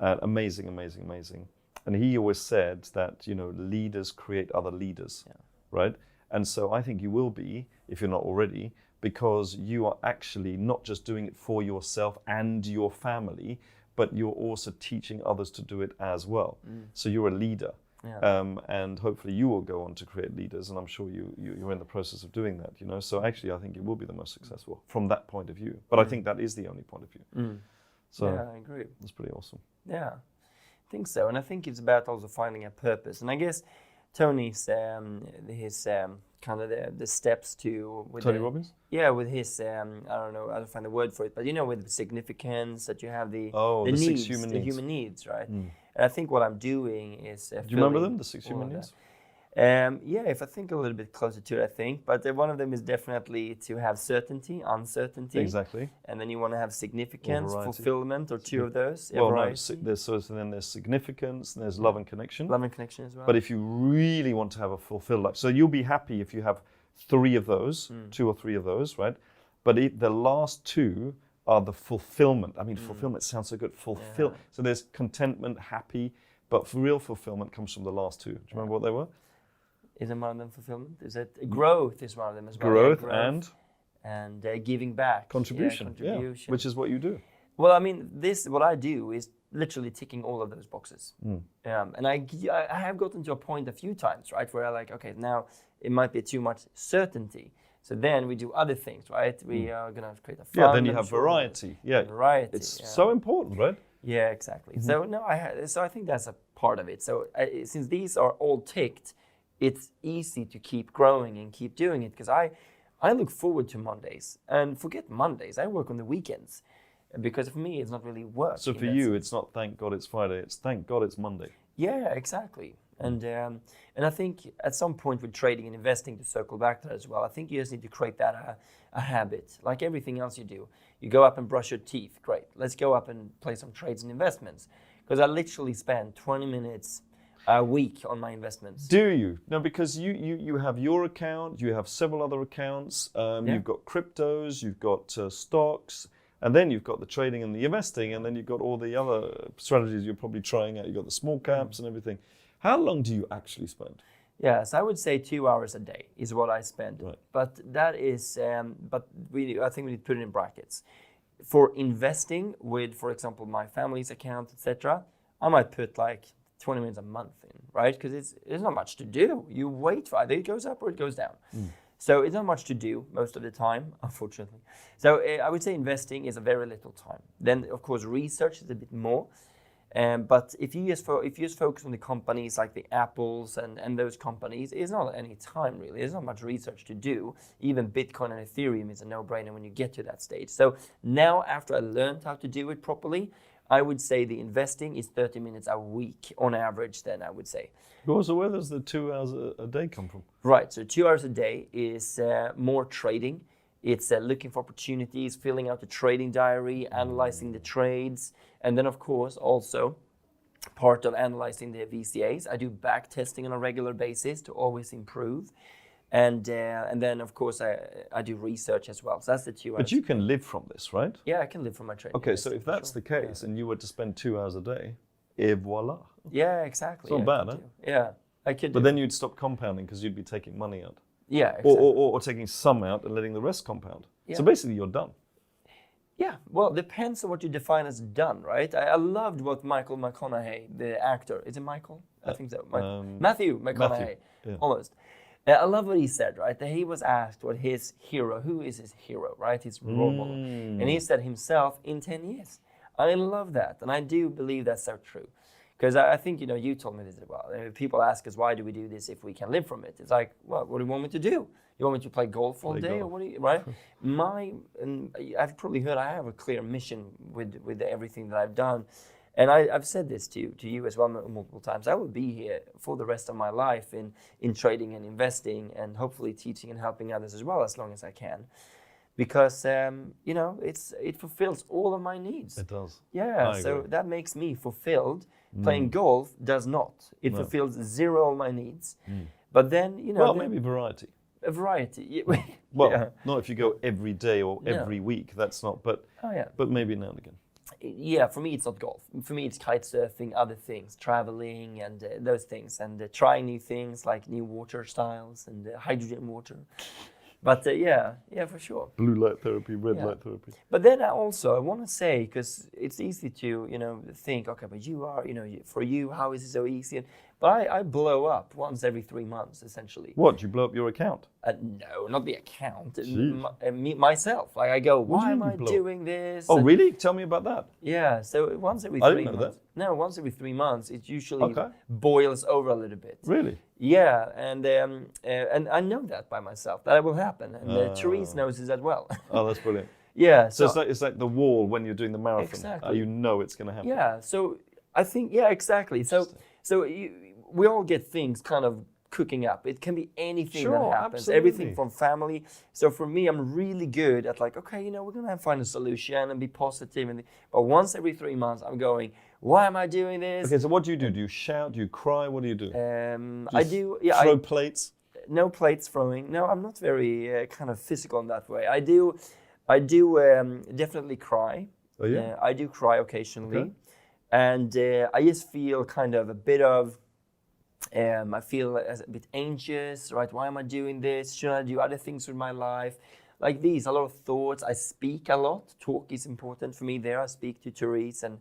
Amazing. And he always said that, leaders create other leaders, right? And so I think you will be, if you're not already, because you are actually not just doing it for yourself and your family, but you're also teaching others to do it as well. So you're a leader. And hopefully you will go on to create leaders, and I'm sure you're in the process of doing that, you know. So actually I think you will be the most successful from that point of view. But I think that is the only point of view. So yeah, I agree. That's pretty awesome. Yeah, I think so. And I think it's about also finding a purpose. And I guess Tony's his kind of the steps to with Tony Robbins? Yeah, with his I don't know, I don't find the word for it, but you know, with significance, that you have the needs, needs, 6 human the needs. human needs, right? And I think what I'm doing is Do you remember them, the 6 human needs? Yeah, if I think a little bit closer to it, I think. But one of them is definitely to have certainty, uncertainty. Exactly. And then you want to have significance, Variety. fulfillment, or two of those. Well, no, variety. then there's significance, and there's love and connection. Love and connection as well. But if you really want to have a fulfilled life, so you'll be happy if you have 3 of those, 2 or 3 of those, right? But the last 2 are the fulfillment. I mean, fulfillment sounds so good. Fulfill. Yeah. So there's contentment, happy, but for real fulfillment comes from the last 2. Do you remember what they were? Isn't one of them fulfillment? Is it growth? Is one of them as well? Growth, and giving back. Contribution. Yeah, which is what you do. Well, I mean, what I do is literally ticking all of those boxes. And I have gotten to a point a few times, right, where I like, okay, now it might be too much certainty. So then we do other things, right? We are going to create a fund. Yeah, then you have variety. Yeah, variety. It's so important, right? Yeah, exactly. So no, so I think that's a part of it. So since these are all ticked, it's easy to keep growing and keep doing it, because I look forward to Mondays. And forget Mondays, I work on the weekends, because for me it's not really work. So for you, it's not thank God it's Friday, it's thank God it's Monday. Yeah, exactly. And I think at some point with trading and investing, to circle back to that as well, I think you just need to create that a habit, like everything else you do. You go up and brush your teeth, great. Let's go up and play some trades and investments, because I literally spend 20 minutes a week on my investments. Do you? No, because you have your account, you have several other accounts, you've got cryptos, you've got stocks, and then you've got the trading and the investing, and then you've got all the other strategies you're probably trying out. You've got the small caps and everything. How long do you actually spend? Yes, I would say 2 hours a day is what I spend. Right. But that is, I think we need to put it in brackets. For investing with, for example, my family's account, etc., I might put like 20 minutes a month in, right? Because it's not much to do. You wait for either it goes up or it goes down. So it's not much to do most of the time, unfortunately. So I would say investing is a very little time. Then, of course, research is a bit more. But if you just focus on the companies like the Apples and those companies, it's not any time really. There's not much research to do. Even Bitcoin and Ethereum is a no-brainer when you get to that stage. So now, after I learned how to do it properly, I would say the investing is 30 minutes a week on average, then I would say. So where does the 2 hours a day come from? Right, so 2 hours a day is more trading. It's looking for opportunities, filling out the trading diary, analyzing the trades, and then of course also part of analyzing the VCAs. I do back testing on a regular basis to always improve. And then, of course, I do research as well. So that's the 2 hours. But you can live from this, right? Yeah, I can live from my trading. Okay, so if that's the case, and you were to spend 2 hours a day, et voila. Yeah, exactly. It's not bad, huh? Yeah, I could. But then you'd stop compounding because you'd be taking money out. Yeah, exactly. Or taking some out and letting the rest compound. Yeah. So basically, you're done. Yeah, well, depends on what you define as done, right? I loved what Michael McConaughey, the actor, is it Michael? I think so. Matthew McConaughey, almost. I love what he said, right? That he was asked what his hero, who is his hero, right? His role model. And he said himself in 10 years. I love that. And I do believe that's so true. Because I think, you told me this as well. People ask us, why do we do this if we can live from it? It's like, well, what do you want me to do? You want me to play golf all day? Or what do you, right? And I've probably heard I have a clear mission with everything that I've done. And I've said this to you as well multiple times. I will be here for the rest of my life in trading and investing, and hopefully teaching and helping others as well, as long as I can. Because, it fulfills all of my needs. It does. Yeah, so that makes me fulfilled. Playing golf does not. It fulfills 0 of my needs. But then, Well, maybe variety. A variety. Well, not if you go every day or every week. That's not, but maybe now and again. Yeah, for me it's not golf. For me it's kite surfing, other things, traveling, and those things, and trying new things like new water styles and hydrogen water. But yeah, for sure. Blue light therapy, red light therapy. But then I want to say, because it's easy to think, okay, but you are, for you, how is it so easy? But I blow up once every 3 months, essentially. What? You blow up your account? No, not the account. Myself. Like I go, why am I doing this? Oh, really? Tell me about that. Yeah. So once every 3 months. I didn't know that. No, once every 3 months, it usually boils over a little bit. Really? Yeah, and I know that by myself that will happen, and Therese knows this as well. Oh, that's brilliant. Yeah. So it's like the wall when you're doing the marathon. Exactly. You know it's going to happen. Yeah. So I think exactly. So we all get things kind of cooking up. It can be anything that happens. Absolutely. Everything from family. So for me, I'm really good at like, okay, we're gonna find a solution and be positive. But once every 3 months, I'm going, why am I doing this? Okay, so what do you do? Do you shout? Do you cry? What do you do? I do. Yeah. Throw plates? No plates throwing. No, I'm not very kind of physical in that way. I do definitely cry. Oh yeah. I do cry occasionally, and I just feel kind of a bit of. I feel a bit anxious, right? Why am I doing this? Should I do other things with my life? Like these, a lot of thoughts. I speak a lot. Talk is important for me there. I speak to Therese and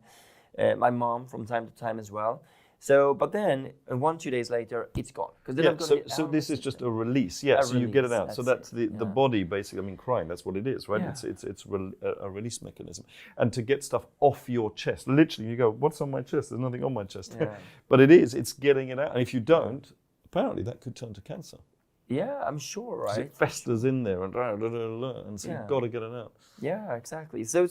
my mom from time to time as well. So, but then 1-2 days later, it's gone. So this is just a release. Yeah, so you get it out. So that's the body basically. I mean, crying. That's what it is, right? Yeah. It's a release mechanism, and to get stuff off your chest. Literally, you go, "What's on my chest? There's nothing on my chest." Yeah. But it is. It's getting it out, and if you don't, apparently that could turn to cancer. Yeah, I'm sure, right? It festers in there, and so you've got to get it out. Yeah, exactly. So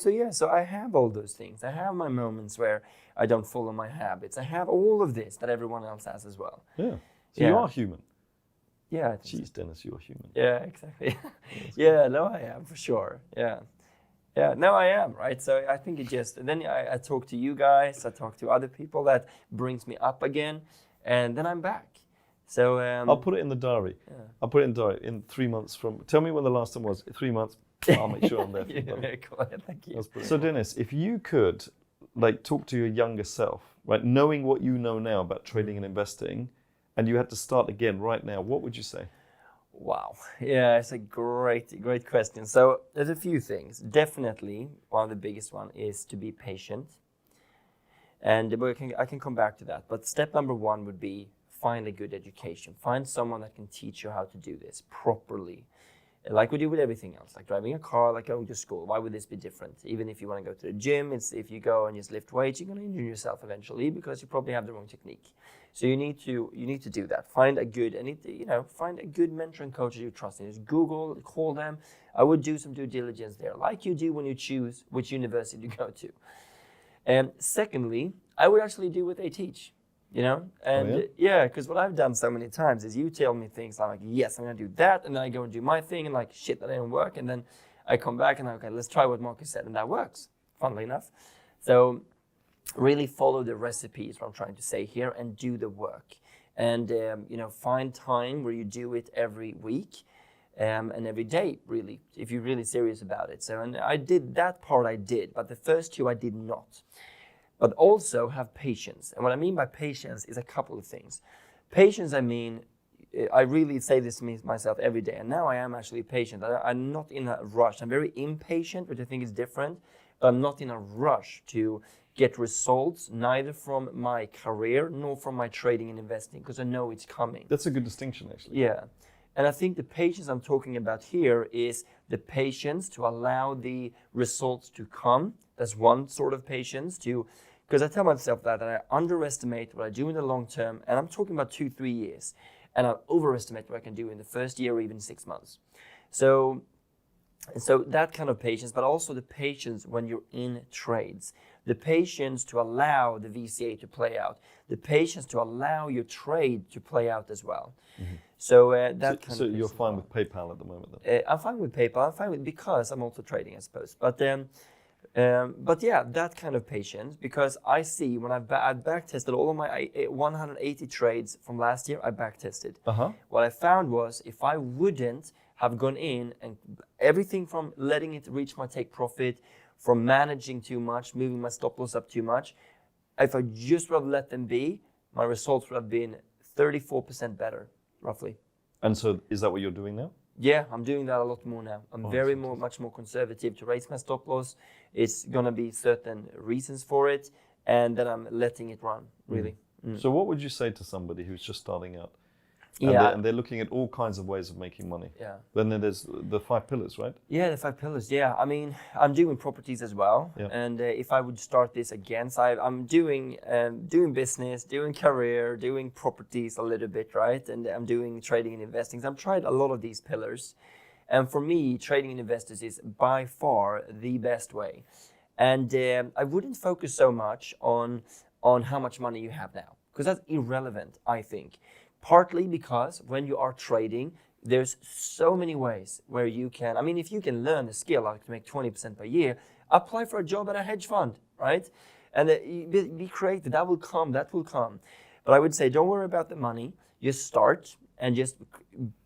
I have all those things. I have my moments where I don't follow my habits. I have all of this that everyone else has as well. Yeah. So you are human. Yeah. Jeez, Dennis, you're human. Yeah, exactly. Yeah, no, I am for sure. Yeah. Yeah, no, I am, right? So I think then I talk to you guys, I talk to other people, that brings me up again, and then I'm back. So I'll put it in the diary. Yeah. I'll put it in the diary in 3 months from. Tell me when the last time was. 3 months. I'll make sure I'm there. Yeah, cool. Thank you. So Dennis, if you could, talk to your younger self, right, knowing what you know now about trading and investing, and you had to start again right now, what would you say? Wow. Yeah, it's a great question. So there's a few things. Definitely, one of the biggest one is to be patient. And I can come back to that. But step number 1 would be find a good education. Find someone that can teach you how to do this properly. Like we do with everything else, like driving a car, like going to school. Why would this be different? Even if you want to go to the gym, if you go and just lift weights, you're going to injure yourself eventually because you probably have the wrong technique. So you need to do that. Find a good mentor and coach that you trust in. Just Google, call them. I would do some due diligence there, like you do when you choose which university to go to. And secondly, I would actually do what they teach. Because what I've done so many times is you tell me things, I'm like, yes, I'm going to do that, and then I go and do my thing, and like, shit, that didn't work, and then I come back and I'm okay, let's try what Marcus said, and that works, funnily enough. So really follow the recipes, what I'm trying to say here, and do the work. And, find time where you do it every week and every day, really, if you're really serious about it. So, and I did that part, but the first 2 I did not. But also have patience. And what I mean by patience is a couple of things. Patience, I really say this to myself every day, and now I am actually patient. I'm not in a rush. I'm very impatient, which I think is different, but I'm not in a rush to get results, neither from my career nor from my trading and investing, because I know it's coming. That's a good distinction, actually. Yeah. And I think the patience I'm talking about here is the patience to allow the results to come. That's one sort of patience because I tell myself that I underestimate what I do in the long term, and I'm talking about 2-3 years, and I overestimate what I can do in the first year or even 6 months. So that kind of patience, but also the patience when you're in trades, the patience to allow the VCA to play out, the patience to allow your trade to play out as well. Mm-hmm. So you're fine with PayPal at the moment, then? I'm fine with PayPal. I'm fine with because I'm also trading, I suppose. But yeah, that kind of patience, because I see when I've back-tested all of my 180 trades from last year, I back-tested. What I found was if I wouldn't have gone in and everything from letting it reach my take profit, from managing too much, moving my stop loss up too much. If I just rather let them be, my results would have been 34% better, roughly. And so is that what you're doing now? Yeah, I'm doing that a lot more now. I'm much more conservative to raise my stop loss. It's going to be certain reasons for it, and then I'm letting it run, really. So what would you say to somebody who's just starting out? And they're looking at all kinds of ways of making money. Yeah. Then there's the 5 pillars, right? Yeah, the 5 pillars. Yeah, I mean, I'm doing properties as well. Yeah. And if I would start this again, so I'm doing business, doing career, doing properties a little bit, right? And I'm doing trading and investing. So I've tried a lot of these pillars. And for me, trading and investors is by far the best way. And I wouldn't focus so much on how much money you have now, because that's irrelevant, I think. Partly because when you are trading, there's so many ways where you can, I mean, if you can learn the skill, like to make 20% per year, apply for a job at a hedge fund, right? And be creative, that will come. But I would say, don't worry about the money. Just start and just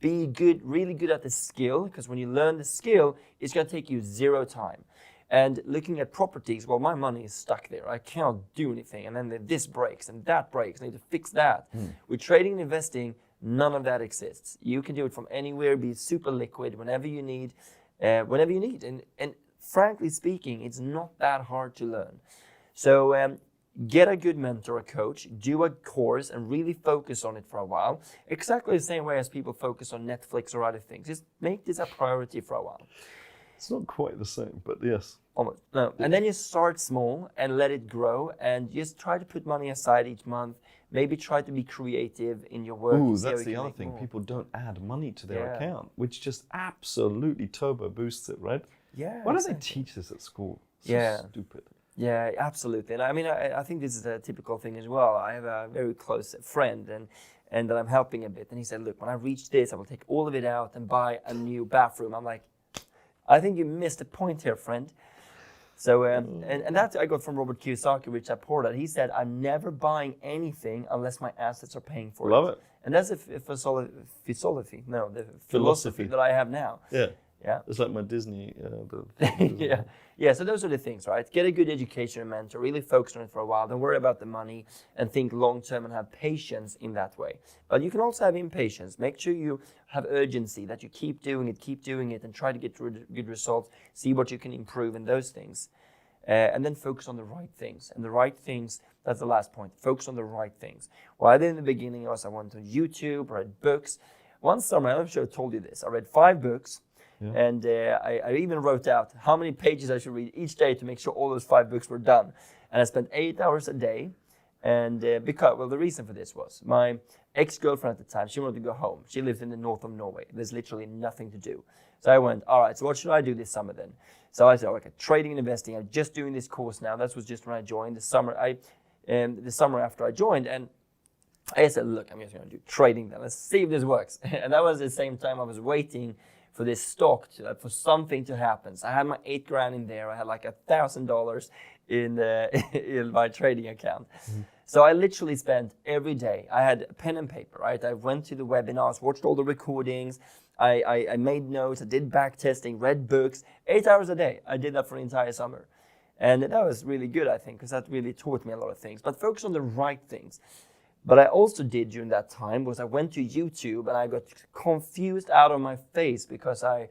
be good, really good at the skill, because when you learn the skill, it's going to take you 0 time. And looking at properties, well, my money is stuck there. I cannot do anything. And then this breaks and that breaks. I need to fix that. With trading and investing, none of that exists. You can do it from anywhere, be super liquid whenever you need. And frankly speaking, it's not that hard to learn. So get a good mentor, a coach, do a course and really focus on it for a while. Exactly the same way as people focus on Netflix or other things. Just make this a priority for a while. It's not quite the same, but yes. Almost. No. And then you start small and let it grow and just try to put money aside each month. Maybe try to be creative in your work. Ooh, that's the other thing. More. People don't add money to their account, which just absolutely turbo boosts it, right? Yeah. Why don't they teach this at school? So stupid. Yeah, absolutely. And I mean, I think this is a typical thing as well. I have a very close friend and that I'm helping a bit. And he said, look, when I reach this, I will take all of it out and buy a new bathroom. I'm like, I think you missed a point here, friend. So, and that I got from Robert Kiyosaki, which I poured at. He said, I'm never buying anything unless my assets are paying for it. Love it. And that's the philosophy that I have now. Yeah. Yeah. It's like my Disney. Yeah. Yeah. So those are the things, right? Get a good education and mentor, really focus on it for a while. Don't worry about the money and think long term and have patience in that way. But you can also have impatience. Make sure you have urgency, that you keep doing it and try to get good results, see what you can improve in those things. And then focus on the right things. And the right things, that's the last point. Focus on the right things. What I did in the beginning was I went on YouTube, read books. One summer, I'm sure I told you this, I read 5 books. Yeah. And I even wrote out how many pages I should read each day to make sure all those 5 books were done. And I spent 8 hours a day. And the reason for this was my ex-girlfriend at the time, she wanted to go home. She lived in the north of Norway. There's literally nothing to do. So I went, all right, so what should I do this summer then? So I said, okay, trading and investing. I'm just doing this course now. That was just when I joined the summer after I joined. And I said, look, I'm just going to do trading then. Let's see if this works. And that was the same time I was waiting for this stock for something to happen. So I had my $8,000 in there. I had like $1,000 in my trading account. Mm-hmm. So I literally spent every day. I had pen and paper, right? I went to the webinars, watched all the recordings. I made notes. I did back testing, read books. 8 hours a day. I did that for the entire summer. And that was really good, I think, because that really taught me a lot of things. But focus on the right things. But I also did during that time was I went to YouTube and I got confused out of my face because I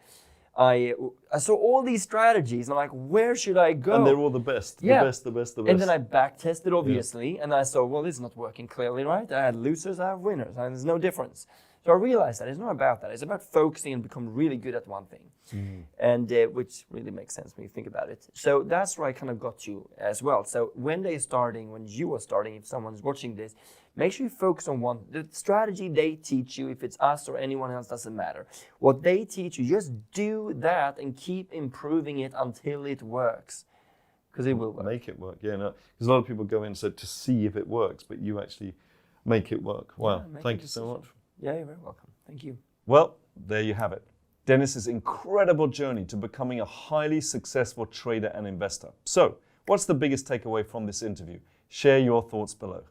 saw all these strategies and I'm like, where should I go? And they're all the best. Yeah. The best. And then I back tested, obviously, and I saw, well, this is not working clearly, right? I had losers, I have winners, and there's no difference. So I realized that it's not about that. It's about focusing and becoming really good at one thing. And which really makes sense when you think about it. So that's where I kind of got you as well. So when you are starting, if someone's watching this, make sure you focus on the strategy they teach you. If it's us or anyone else, doesn't matter. What they teach you, just do that and keep improving it until it works. Because it will work. Make it work, yeah. No, because a lot of people go in to see if it works, but you actually make it work. Wow, thank you so much. Yeah, you're very welcome. Thank you. Well, there you have it. Dennis's incredible journey to becoming a highly successful trader and investor. So, what's the biggest takeaway from this interview? Share your thoughts below.